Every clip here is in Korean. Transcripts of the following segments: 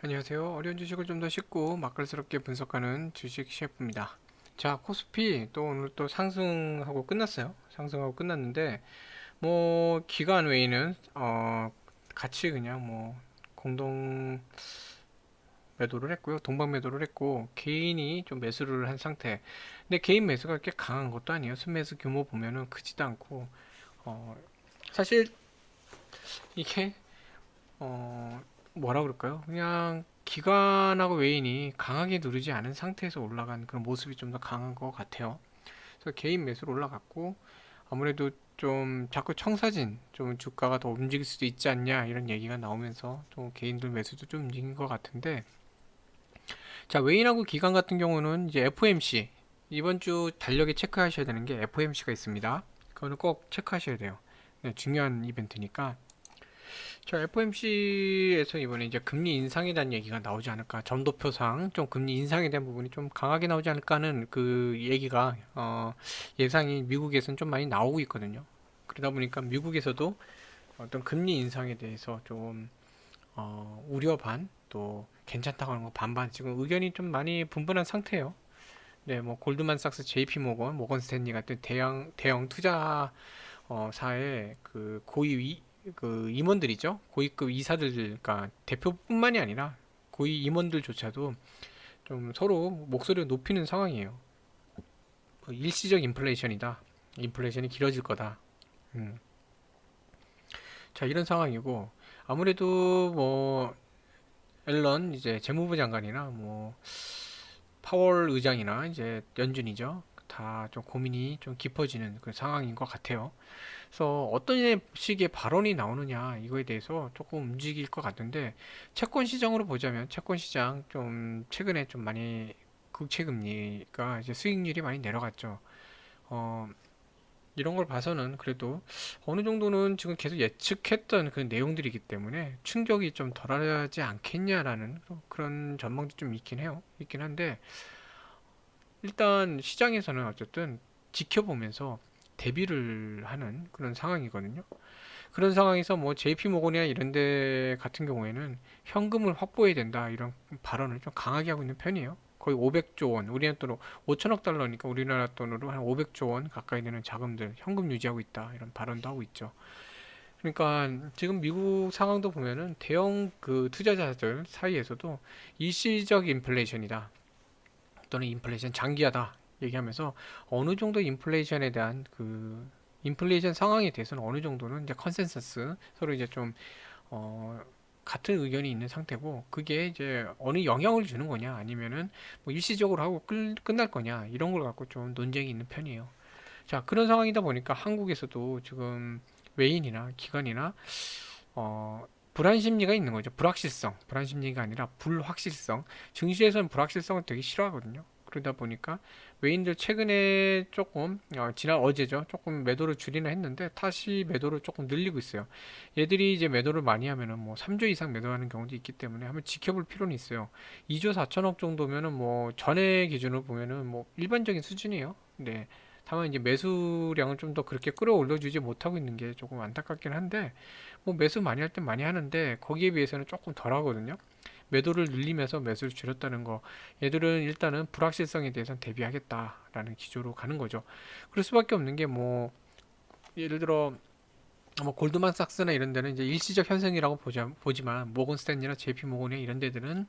안녕하세요. 어려운 주식을 좀 더 쉽고 맛깔스럽게 분석하는 주식 셰프입니다. 자, 코스피 또 오늘 또 상승하고 끝났어요. 상승하고 끝났는데 뭐 기관 외에는 같이 그냥 뭐 공동 매도를 했고요. 동반 매도를 했고 개인이 좀 매수를 한 상태. 근데 개인 매수가 그렇게 강한 것도 아니에요. 순매수 규모 보면은 크지도 않고 어 사실 이게 어, 뭐라 그럴까요? 그냥 기관하고 외인이 강하게 누르지 않은 상태에서 올라간 그런 모습이 좀 더 강한 것 같아요. 그래서 개인 매수로 올라갔고 아무래도 좀 자꾸 청사진 좀 주가가 더 움직일 수도 있지 않냐 이런 얘기가 나오면서 또 개인들 매수도 좀 움직인 것 같은데 자 외인하고 기관 같은 경우는 이제 FOMC 이번 주 달력에 체크하셔야 되는 게 FOMC가 있습니다. 그거는 꼭 체크하셔야 돼요. 네, 중요한 이벤트니까 자, FOMC에서 이번에 이제 금리 인상에 대한 얘기가 나오지 않을까. 점도표상 좀 금리 인상에 대한 부분이 좀 강하게 나오지 않을까 하는 그 얘기가 예상이 미국에서는 좀 많이 나오고 있거든요. 그러다 보니까 미국에서도 어떤 금리 인상에 대해서 좀 우려 반, 또 괜찮다고 하는 거 반반 지금 의견이 좀 많이 분분한 상태예요. 네, 뭐 골드만삭스, JP 모건, 모건 스탠리 같은 대형 투자 사의 그 그 임원들이죠. 고위급 이사들, 그러니까 대표뿐만이 아니라 고위 임원들조차도 좀 서로 목소리를 높이는 상황이에요. 일시적 인플레이션이다. 인플레이션이 길어질 거다. 음. 자, 이런 상황이고 아무래도 뭐 앨런 이제 재무부 장관이나 뭐 파월 의장이나 이제 연준이죠. 다 좀 고민이 좀 깊어지는 그 상황인 것 같아요. 그래서 어떤 식의 발언이 나오느냐 이거에 대해서 조금 움직일 것 같은데 채권 시장으로 보자면 채권 시장 좀 최근에 좀 많이 국채 금리가 이제 수익률이 많이 내려갔죠. 어, 이런 걸 봐서는 그래도 어느 정도는 지금 계속 예측했던 그 내용들이기 때문에 충격이 좀 덜하지 않겠냐라는 그런 전망도 좀 있긴 해요. 있긴 한데 일단 시장에서는 어쨌든 지켜보면서 대비를 하는 그런 상황이거든요. 그런 상황에서 뭐 JP 모건이나 이런 데 같은 경우에는 현금을 확보해야 된다 이런 발언을 좀 강하게 하고 있는 편이에요. 거의 500조 원, 우리나라 돈으로 5천억 달러니까 우리나라 돈으로 한 500조 원 가까이 되는 자금들 현금 유지하고 있다 이런 발언도 하고 있죠. 그러니까 지금 미국 상황도 보면은 대형 그 투자자들 사이에서도 일시적 인플레이션이다 또는 인플레이션 장기화다 얘기하면서 어느 정도 인플레이션에 대한 그 인플레이션 상황에 대해서는 어느 정도는 이제 컨센서스 서로 이제 좀 어, 같은 의견이 있는 상태고 그게 이제 어느 영향을 주는 거냐 아니면은 뭐 일시적으로 하고 끝날 거냐 이런 걸 갖고 좀 논쟁이 있는 편이에요. 자 그런 상황이다 보니까 한국에서도 지금 외인이나 기관이나 불안 심리가 있는 거죠. 불안 심리가 아니라 불확실성. 증시에서는 불확실성을 되게 싫어하거든요. 그러다 보니까 외인들 최근에 조금 지난 어제죠. 조금 매도를 줄이나 했는데 다시 매도를 조금 늘리고 있어요. 얘들이 이제 매도를 많이 하면은 뭐 3조 이상 매도하는 경우도 있기 때문에 한번 지켜볼 필요는 있어요. 2조 4천억 정도면은 뭐 전에 기준으로 보면은 뭐 일반적인 수준이에요. 네. 다만 이제 매수량을 좀 더 그렇게 끌어올려 주지 못하고 있는 게 조금 안타깝긴 한데 뭐 매수 많이 할 땐 많이 하는데 거기에 비해서는 조금 덜 하거든요. 매도를 늘리면서 매수를 줄였다는 거. 얘들은 일단은 불확실성에 대해서는 대비하겠다라는 기조로 가는 거죠. 그럴 수밖에 없는 게 뭐 예를 들어 뭐 골드만삭스나 이런 데는 이제 일시적 현상이라고 보지만 모건 스탠리나 JP 모건이나 이런 데들은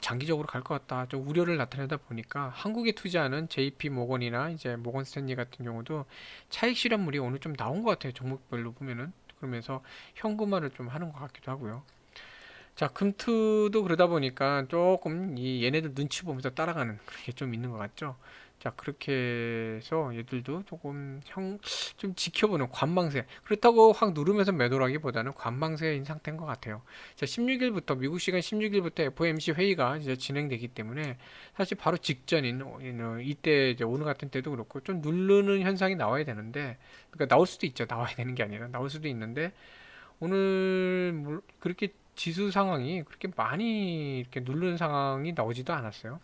장기적으로 갈 것 같다. 좀 우려를 나타내다 보니까 한국에 투자하는 JP 모건이나 이제 모건 스탠리 같은 경우도 차익 실현물이 오늘 좀 나온 것 같아요. 종목별로 보면은. 그러면서 현금화를 좀 하는 것 같기도 하고요. 자, 금투도 그러다 보니까 조금 이 얘네들 눈치 보면서 따라가는 그런 게 좀 있는 것 같죠. 자, 그렇게 해서 얘들도 조금 좀 지켜보는 관망세. 그렇다고 확 누르면서 매도라기보다는 관망세인 상태인 것 같아요. 자, 16일부터, 미국 시간 16일부터 FOMC 회의가 이제 진행되기 때문에 사실 바로 직전인 이때 이제 오늘 같은 때도 그렇고 좀 누르는 현상이 나와야 되는데, 그러니까 나올 수도 있죠. 나와야 되는 게 아니라 나올 수도 있는데, 오늘 그렇게 지수 상황이 그렇게 많이 이렇게 누르는 상황이 나오지도 않았어요.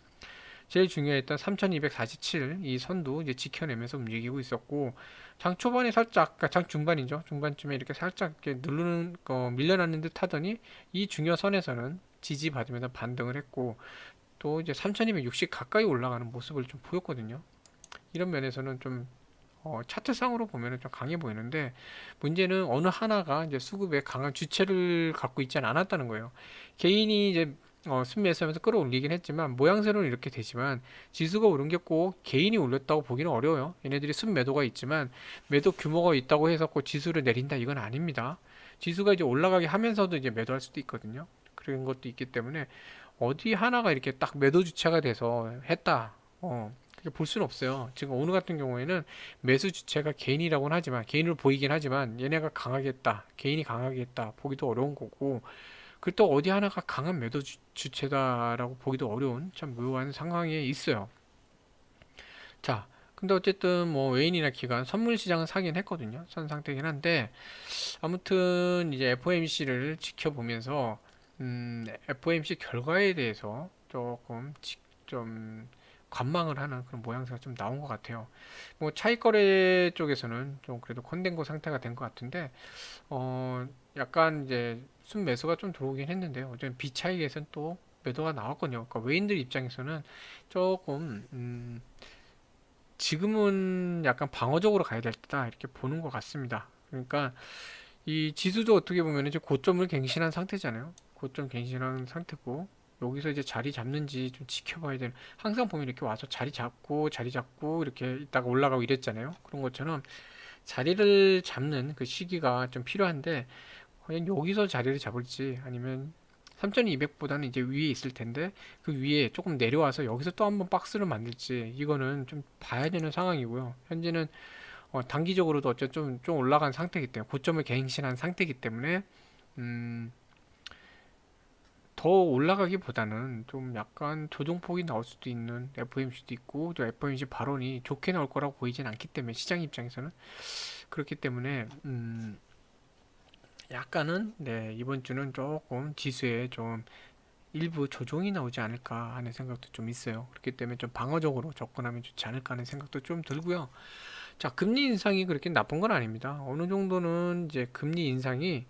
제일 중요했던 3247 이 선도 이제 지켜내면서 움직이고 있었고 장 초반에 살짝 그러니까 장 중반이죠. 중반쯤에 이렇게 살짝 이렇게 누르는 거 밀려나는 듯 하더니 이 중요선에서는 지지받으면서 반등을 했고 또 이제 3260 가까이 올라가는 모습을 좀 보였거든요. 이런 면에서는 좀 차트상으로 보면은 좀 강해 보이는데 문제는 어느 하나가 이제 수급에 강한 주체를 갖고 있지 않았다는 거예요. 개인이 이제 순매수하면서 끌어올리긴 했지만 모양새로는 이렇게 되지만 지수가 오른 게 꼭 개인이 올렸다고 보기는 어려워요. 얘네들이 순매도가 있지만 매도 규모가 있다고 해서 꼭 지수를 내린다 이건 아닙니다. 지수가 이제 올라가게 하면서도 이제 매도할 수도 있거든요. 그런 것도 있기 때문에 어디 하나가 이렇게 딱 매도 주체가 돼서 했다. 그렇게 볼 수는 없어요. 지금 오늘 같은 경우에는 매수 주체가 개인이라고는 하지만 개인으로 보이긴 하지만 얘네가 강하겠다, 개인이 강하겠다 보기도 어려운 거고 그 또 어디 하나가 강한 매도 주체다라고 보기도 어려운 참 묘한 상황에 있어요. 자, 근데 어쨌든 뭐 외인이나 기관 선물 시장은 사긴 했거든요. 선 상태긴 한데 아무튼 이제 FOMC를 지켜보면서 FOMC 결과에 대해서 조금 좀 관망을 하는 그런 모양새가 좀 나온 것 같아요. 뭐 차익거래 쪽에서는 좀 그래도 컨덴고 상태가 된 것 같은데 약간 이제 순매수가 좀 들어오긴 했는데요. 어쨌든 비차익에서는 또 매도가 나왔거든요. 그러니까 외인들 입장에서는 조금 지금은 약간 방어적으로 가야 될 때다 이렇게 보는 것 같습니다. 그러니까 이 지수도 어떻게 보면 이제 고점을 갱신한 상태잖아요. 고점 갱신한 상태고 여기서 이제 자리 잡는지 좀 지켜봐야 되는. 항상 보면 이렇게 와서 자리 잡고 이렇게 있다가 올라가고 이랬잖아요. 그런 것처럼 자리를 잡는 그 시기가 좀 필요한데 과연 여기서 자리를 잡을지 아니면 3200보다는 이제 위에 있을 텐데 그 위에 조금 내려와서 여기서 또 한번 박스를 만들지 이거는 좀 봐야 되는 상황이고요. 현재는 단기적으로도 어쨌든 좀 올라간 상태이기 때문에 고점을 갱신한 상태이기 때문에 음, 더 올라가기보다는 좀 약간 조정폭이 나올 수도 있는 FOMC도 있고 또 FOMC 발언이 좋게 나올 거라고 보이진 않기 때문에 시장 입장에서는 그렇기 때문에 약간은 네, 이번 주는 조금 지수에 좀 일부 조정이 나오지 않을까 하는 생각도 좀 있어요. 그렇기 때문에 좀 방어적으로 접근하면 좋지 않을까 하는 생각도 좀 들고요. 자, 금리 인상이 그렇게 나쁜 건 아닙니다. 어느 정도는 이제 금리 인상이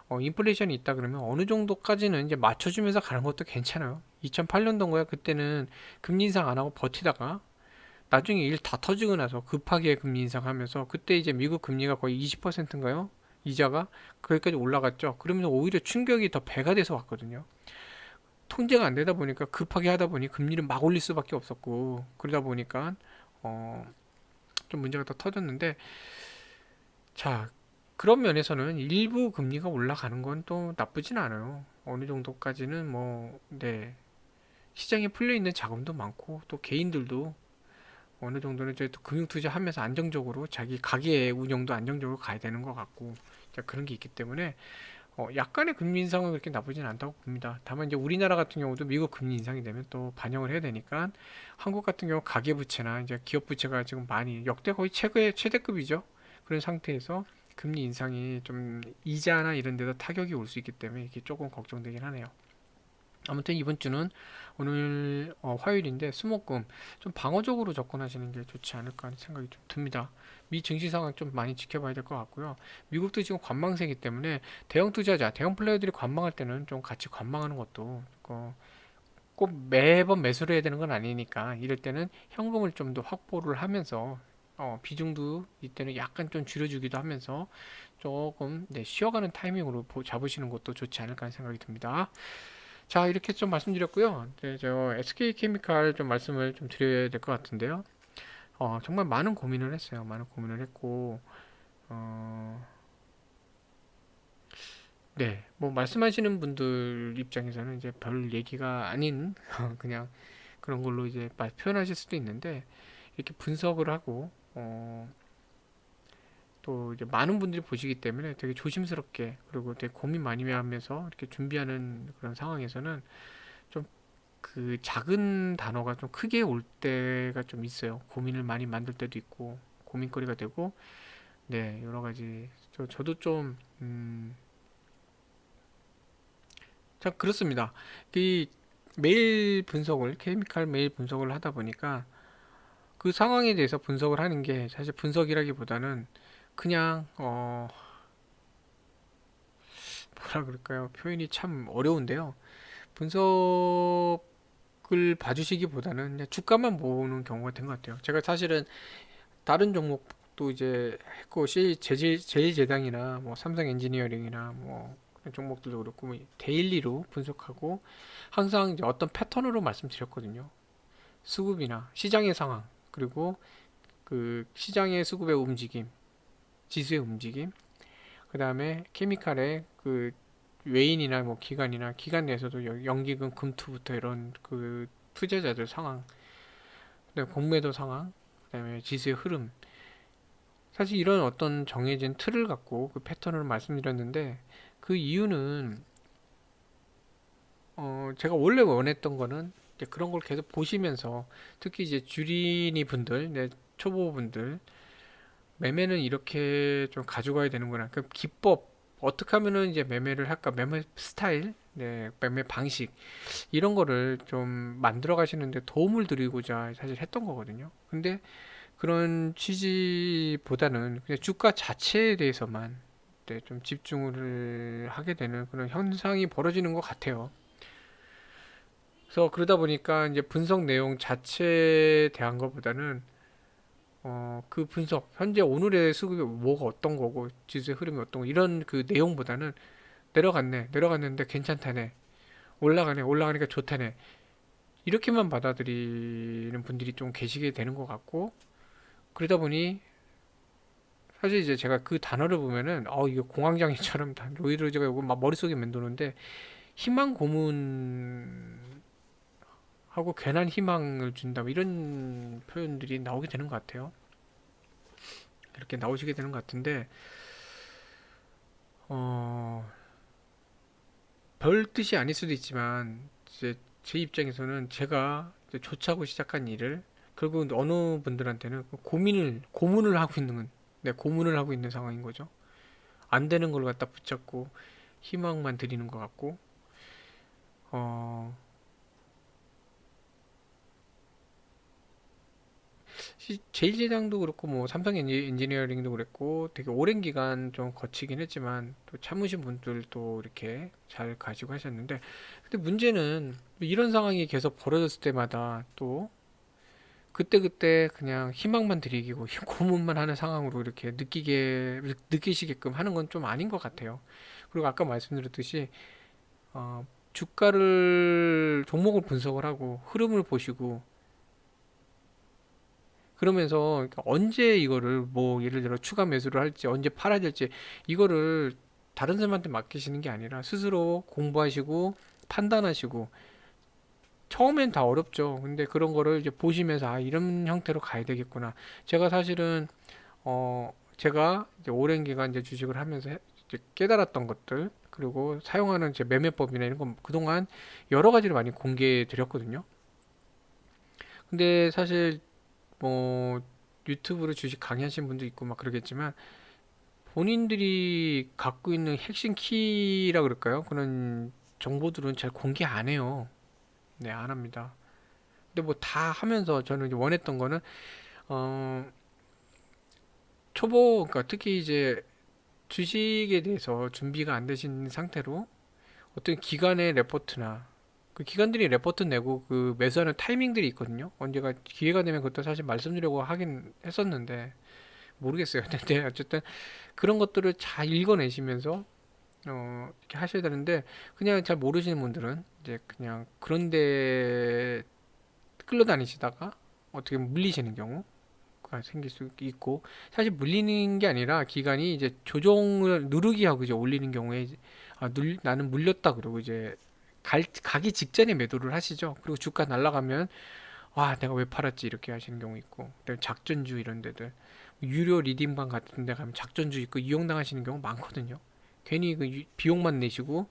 인플레이션이 있다 그러면 어느 정도까지는 이제 맞춰주면서 가는 것도 괜찮아요. 2008년도인가요? 그때는 금리 인상 안 하고 버티다가 나중에 일 다 터지고 나서 급하게 금리 인상하면서 그때 이제 미국 금리가 거의 20%인가요? 이자가 거기까지 올라갔죠. 그러면서 오히려 충격이 더 배가 돼서 왔거든요. 통제가 안 되다 보니까 급하게 하다 보니 금리를 막 올릴 수밖에 없었고 그러다 보니까 어, 좀 문제가 더 터졌는데 자 그런 면에서는 일부 금리가 올라가는 건 또 나쁘진 않아요. 어느 정도까지는 뭐 네, 시장에 풀려 있는 자금도 많고 또 개인들도 어느 정도는 이제 또 금융 투자하면서 안정적으로 자기 가게 운영도 안정적으로 가야 되는 것 같고 자, 그런 게 있기 때문에 약간의 금리 인상은 그렇게 나쁘진 않다고 봅니다. 다만 이제 우리나라 같은 경우도 미국 금리 인상이 되면 또 반영을 해야 되니까 한국 같은 경우 가계부채나 이제 기업부채가 지금 많이 역대 거의 최대급이죠. 그런 상태에서 금리 인상이 좀 이자나 이런 데도 타격이 올 수 있기 때문에 이게 조금 걱정되긴 하네요. 아무튼 이번 주는 오늘 화요일인데 수목금 좀 방어적으로 접근하시는 게 좋지 않을까 하는 생각이 좀 듭니다. 미 증시 상황 좀 많이 지켜봐야 될 것 같고요. 미국도 지금 관망세이기 때문에 대형 투자자, 대형 플레이어들이 관망할 때는 좀 같이 관망하는 것도 꼭 매번 매수를 해야 되는 건 아니니까 이럴 때는 현금을 좀 더 확보를 하면서 비중도 이때는 약간 좀 줄여주기도 하면서 조금 네, 쉬어가는 타이밍으로 잡으시는 것도 좋지 않을까 하는 생각이 듭니다. 자, 이렇게 좀 말씀드렸고요. 이제 저 SK케미칼 좀 말씀을 좀 드려야 될 것 같은데요. 정말 많은 고민을 했어요. 많은 고민을 했고, 어, 네, 뭐 말씀하시는 분들 입장에서는 이제 별 얘기가 아닌 그냥 그런 걸로 이제 표현하실 수도 있는데 이렇게 분석을 하고 또 이제 많은 분들이 보시기 때문에 되게 조심스럽게 그리고 되게 고민 많이 하면서 이렇게 준비하는 그런 상황에서는 좀 그 작은 단어가 좀 크게 올 때가 좀 있어요. 고민을 많이 만들 때도 있고 고민거리가 되고 네 여러 가지 저도 좀 참 그렇습니다. 그 매일 분석을 케미칼 매일 분석을 하다 보니까 그 상황에 대해서 분석을 하는 게 사실 분석이라기보다는 그냥 뭐라 그럴까요? 표현이 참 어려운데요. 분석을 봐주시기보다는 그냥 주가만 보는 경우가 된 것 같아요. 제가 사실은 다른 종목도 이제 했고, 제일제당이나 뭐 삼성 엔지니어링이나 뭐 그런 종목들도 그렇고, 뭐 데일리로 분석하고 항상 이제 어떤 패턴으로 말씀드렸거든요. 수급이나 시장의 상황, 그리고 그 시장의 수급의 움직임, 지수의 움직임, 그 다음에 케미칼의 그 외인이나 뭐 기관이나 기관 내에서도 연기금, 금투부터 이런 그 투자자들 상황, 그다음에 공매도 상황, 그다음에 지수의 흐름. 사실 이런 어떤 정해진 틀을 갖고 그 패턴을 말씀드렸는데, 그 이유는 제가 원래 원했던 거는 이제 그런 걸 계속 보시면서, 특히 이제 주린이 분들, 네, 초보분들, 매매는 이렇게 좀 가져가야 되는구나. 그 기법, 어떻게 하면은 이제 매매를 할까, 매매 스타일, 네, 매매 방식, 이런 거를 좀 만들어 가시는데 도움을 드리고자 사실 했던 거거든요. 근데 그런 취지보다는 그냥 주가 자체에 대해서만, 네, 좀 집중을 하게 되는 그런 현상이 벌어지는 것 같아요. 그래서 그러다 보니까 이제 분석 내용 자체에 대한 것보다는 그 분석, 현재 오늘의 수급이 뭐가 어떤 거고, 지수의 흐름이 어떤 거, 이런 그 내용보다는 내려갔는데 괜찮다네, 올라가네, 올라가니까 좋다네, 이렇게만 받아들이는 분들이 좀 계시게 되는 것 같고, 그러다 보니 사실 이제 제가 그 단어를 보면은 이거 공황장애처럼 다 로이로즈가 오고 막 머릿속에 맴도는데, 희망 고문하고 괜한 희망을 준다, 뭐 이런 표현들이 나오게 되는 것 같아요. 이렇게 나오시게 되는 것 같은데, 어, 별 뜻이 아닐 수도 있지만 이제 제 입장에서는 제가 이제 조차고 시작한 일을 결국 어느 분들한테는 고문을 하고 있는, 네, 고문을 하고 있는 상황인 거죠. 안 되는 걸 갖다 붙잡고 희망만 드리는 것 같고, 어, 제일제당도 그렇고 뭐 삼성 엔지니어링도 그랬고 되게 오랜 기간 좀 거치긴 했지만 또 참으신 분들도 이렇게 잘 가지고 하셨는데, 근데 문제는 이런 상황이 계속 벌어졌을 때마다 또 그때그때 그냥 희망만 드리고 고문만 하는 상황으로 이렇게 느끼시게끔 하는 건 좀 아닌 것 같아요. 그리고 아까 말씀드렸듯이 주가를 종목을 분석을 하고 흐름을 보시고, 그러면서 그러니까 언제 이거를 뭐 예를 들어 추가 매수를 할지, 언제 팔아야 될지, 이거를 다른 사람한테 맡기시는 게 아니라 스스로 공부하시고 판단하시고, 처음엔 다 어렵죠. 근데 그런 거를 이제 보시면서 이런 형태로 가야 되겠구나. 제가 사실은 제가 이제 오랜 기간 이제 주식을 하면서 이제 깨달았던 것들, 그리고 사용하는 제 매매법이나 이런 건 그동안 여러 가지를 많이 공개해 드렸거든요. 근데 사실 뭐 유튜브로 주식 강의하시는 분도 있고 막 그러겠지만, 본인들이 갖고 있는 핵심 키라 그럴까요? 그런 정보들은 잘 공개 안 해요. 네, 안 합니다. 근데 뭐 다 하면서 저는 이제 원했던 거는 어 초보, 그러니까 특히 이제 주식에 대해서 준비가 안 되신 상태로 어떤 기관의 레포트나, 그 기관들이 레포트 내고 그 매수하는 타이밍들이 있거든요. 언제가 기회가 되면 그것도 사실 말씀드리려고 하긴 했었는데 모르겠어요. 근데 어쨌든 그런 것들을 잘 읽어내시면서 이렇게 하셔야 되는데, 그냥 잘 모르시는 분들은 이제 그냥 그런데 끌려다니시다가 어떻게 물리시는 경우가 생길 수 있고, 사실 물리는 게 아니라 기관이 이제 조정을 누르기 하고 이제 올리는 경우에 나는 물렸다 그러고 이제 가기 직전에 매도를 하시죠. 그리고 주가 날아가면 와, 내가 왜 팔았지, 이렇게 하시는 경우 있고, 그다음에 작전주 이런 데들, 유료 리딩방 같은 데 가면 작전주 있고 이용당하시는 경우 많거든요. 괜히 그 비용만 내시고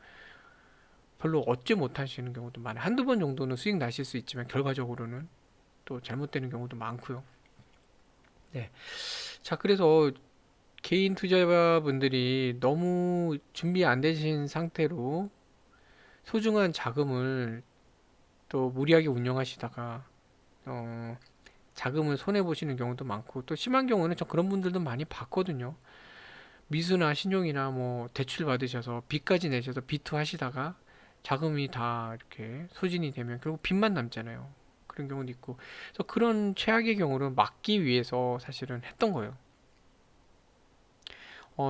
별로 얻지 못하시는 경우도 많아요. 한두 번 정도는 수익 나실 수 있지만 결과적으로는 또 잘못되는 경우도 많고요. 네. 자, 그래서 개인 투자자분들이 너무 준비 안 되신 상태로 소중한 자금을 또 무리하게 운영하시다가 어, 자금을 손해 보시는 경우도 많고, 또 심한 경우는 저 그런 분들도 많이 봤거든요. 미수나 신용이나 뭐 대출 받으셔서 빚까지 내셔서 비투하시다가 자금이 다 이렇게 소진이 되면 결국 빚만 남잖아요. 그런 경우도 있고. 그래서 그런 최악의 경우를 막기 위해서 사실은 했던 거예요.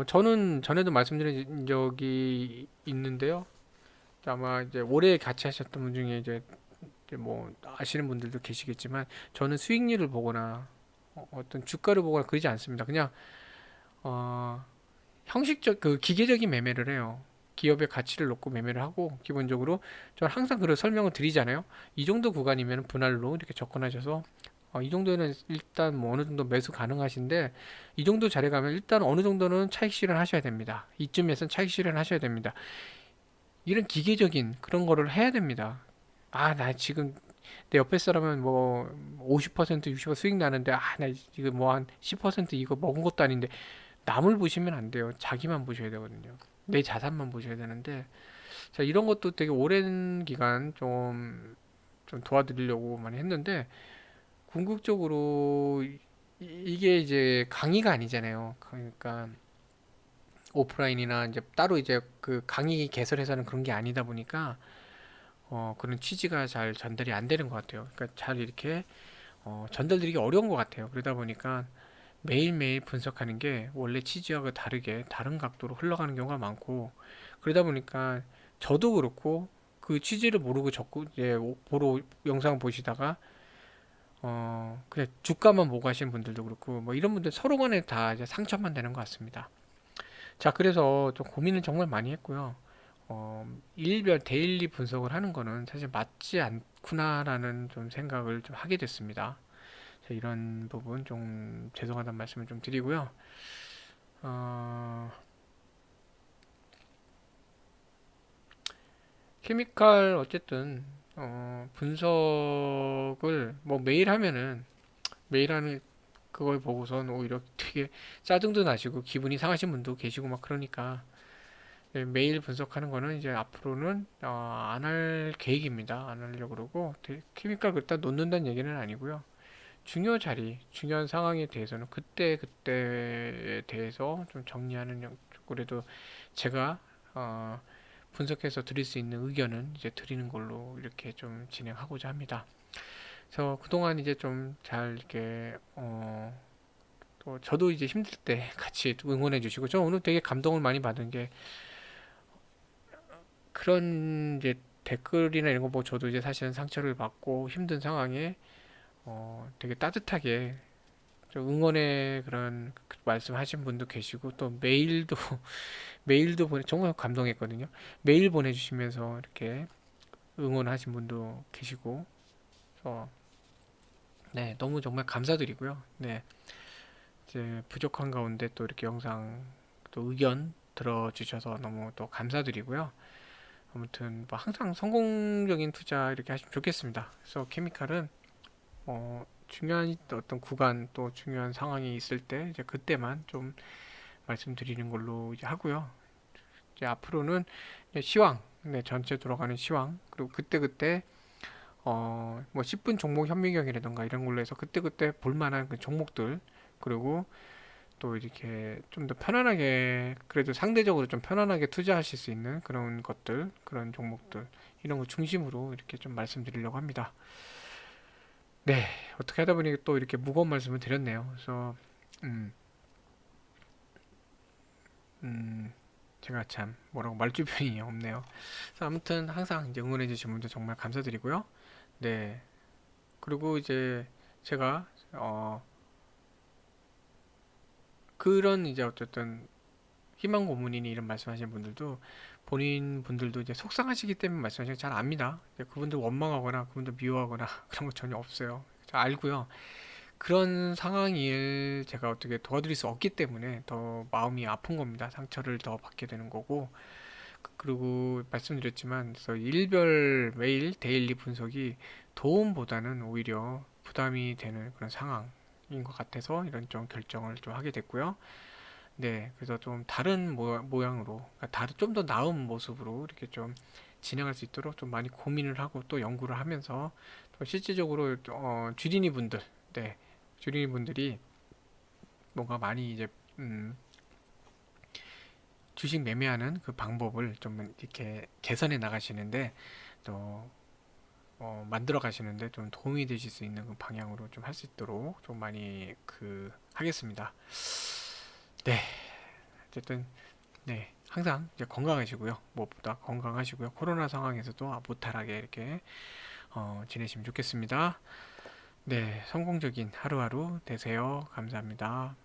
저는 전에도 말씀드린 적이 있는데요. 아마 이제 오래 같이 하셨던 분 중에 이제 뭐 아시는 분들도 계시겠지만 저는 수익률을 보거나 어떤 주가를 보거나 그러지 않습니다. 그냥 어, 형식적 그 기계적인 매매를 해요. 기업의 가치를 놓고 매매를 하고 기본적으로 저는 항상 그런 설명을 드리잖아요. 이 정도 구간이면 분할로 이렇게 접근하셔서 이 정도는 일단 뭐 어느 정도 매수 가능하신데 이 정도 자리 가면 일단 어느 정도는 차익 실현하셔야 됩니다. 이쯤에선 차익 실현하셔야 됩니다. 이런 기계적인 그런 거를 해야 됩니다. 나 지금 내 옆에 사람은 뭐 50% 60% 수익 나는데 나 이거 뭐 한 10% 이거 먹은 것도 아닌데 남을 보시면 안 돼요. 자기만 보셔야 되거든요. 내 자산만 보셔야 되는데 자 이런 것도 되게 오랜 기간 좀 도와드리려고 많이 했는데 궁극적으로 이게 이제 강의가 아니잖아요. 그러니까 오프라인이나 이제 따로 이제 그 강의 개설해서는 그런 게 아니다 보니까 그런 취지가 잘 전달이 안 되는 것 같아요. 그러니까 잘 이렇게 전달드리기 어려운 것 같아요. 그러다 보니까 매일매일 분석하는 게 원래 취지와 다르게 다른 각도로 흘러가는 경우가 많고 그러다 보니까 저도 그렇고 그 취지를 모르고 적고 이제 보러 영상 보시다가 그냥 주가만 보고 하시는 분들도 그렇고 뭐 이런 분들 서로 간에 다 이제 상처만 되는 것 같습니다. 자, 그래서 좀 고민을 정말 많이 했고요. 일별 데일리 분석을 하는 거는 사실 맞지 않구나라는 좀 생각을 좀 하게 됐습니다. 자, 이런 부분 좀 죄송하다는 말씀을 좀 드리고요. 어, 케미칼 어쨌든 분석을 뭐 매일 하면은 매일 하는 그걸 보고선 오히려 되게 짜증도 나시고 기분이 상하신 분도 계시고 막 그러니까 네, 매일 분석하는 거는 이제 앞으로는 안 할 계획입니다. 안 하려고 그러고 케미칼 그딱 놓는다는 얘기는 아니고요. 중요 자리, 중요한 상황에 대해서는 그때 그때에 대해서 좀 정리하는 그래도 제가 어, 분석해서 드릴 수 있는 의견은 이제 드리는 걸로 이렇게 좀 진행하고자 합니다. 그래서 그동안 이제 좀 잘 이렇게 또 저도 이제 힘들 때 같이 응원해 주시고 저 오늘 되게 감동을 많이 받은 게 그런 이제 댓글이나 이런 거 보고 저도 이제 사실은 상처를 받고 힘든 상황에 되게 따뜻하게 좀 응원의 그런 말씀하신 분도 계시고 또 메일도 메일도 보내 정말 감동했거든요. 메일 보내주시면서 이렇게 응원하신 분도 계시고 네 너무 정말 감사드리고요. 네 이제 부족한 가운데 또 이렇게 영상 또 의견 들어주셔서 너무 또 감사드리고요. 아무튼 뭐 항상 성공적인 투자 이렇게 하시면 좋겠습니다. 그래서 케미칼은 중요한 어떤 구간 또 중요한 상황이 있을 때 이제 그때만 좀 말씀드리는 걸로 이제 하고요. 이제 앞으로는 이제 시황, 네, 전체 돌아가는 시황 그리고 그때그때 뭐 10분 종목 현미경이라던가 이런 걸로 해서 그때그때 볼만한 그 종목들 그리고 또 이렇게 좀 더 편안하게 그래도 상대적으로 좀 편안하게 투자하실 수 있는 그런 것들 그런 종목들 이런 거 중심으로 이렇게 좀 말씀드리려고 합니다. 네, 어떻게 하다 보니 또 이렇게 무거운 말씀을 드렸네요. 그래서 음, 음, 제가 참 뭐라고 말주변이 없네요. 그래서 아무튼 항상 이제 응원해 주신 분들 정말 감사드리고요. 네, 그리고 이제 제가 그런 이제 어쨌든 희망 고문이니 이런 말씀하시는 분들도 본인 분들도 이제 속상하시기 때문에 말씀하시는 잘 압니다. 그분들 원망하거나 그분들 미워하거나 그런 거 전혀 없어요. 잘 알고요. 그런 상황을 제가 어떻게 도와드릴 수 없기 때문에 더 마음이 아픈 겁니다. 상처를 더 받게 되는 거고. 그리고 말씀드렸지만 그래서 일별 매일 데일리 분석이 도움보다는 오히려 부담이 되는 그런 상황인 것 같아서 이런 좀 결정을 좀 하게 됐고요. 네, 그래서 좀 다른 모양으로, 그러니까 다른 좀 더 나은 모습으로 이렇게 좀 진행할 수 있도록 좀 많이 고민을 하고 또 연구를 하면서 또 실질적으로 주린이 분들, 네, 주린이 분들이 뭔가 많이 이제 음, 주식 매매하는 그 방법을 좀 이렇게 개선해 나가시는데 또 만들어 가시는데 좀 도움이 되실 수 있는 그 방향으로 좀 할 수 있도록 좀 많이 하겠습니다. 네, 어쨌든 네, 항상 이제 건강하시고요. 무엇보다 건강하시고요. 코로나 상황에서도 무탈하게 이렇게 지내시면 좋겠습니다. 네, 성공적인 하루하루 되세요. 감사합니다.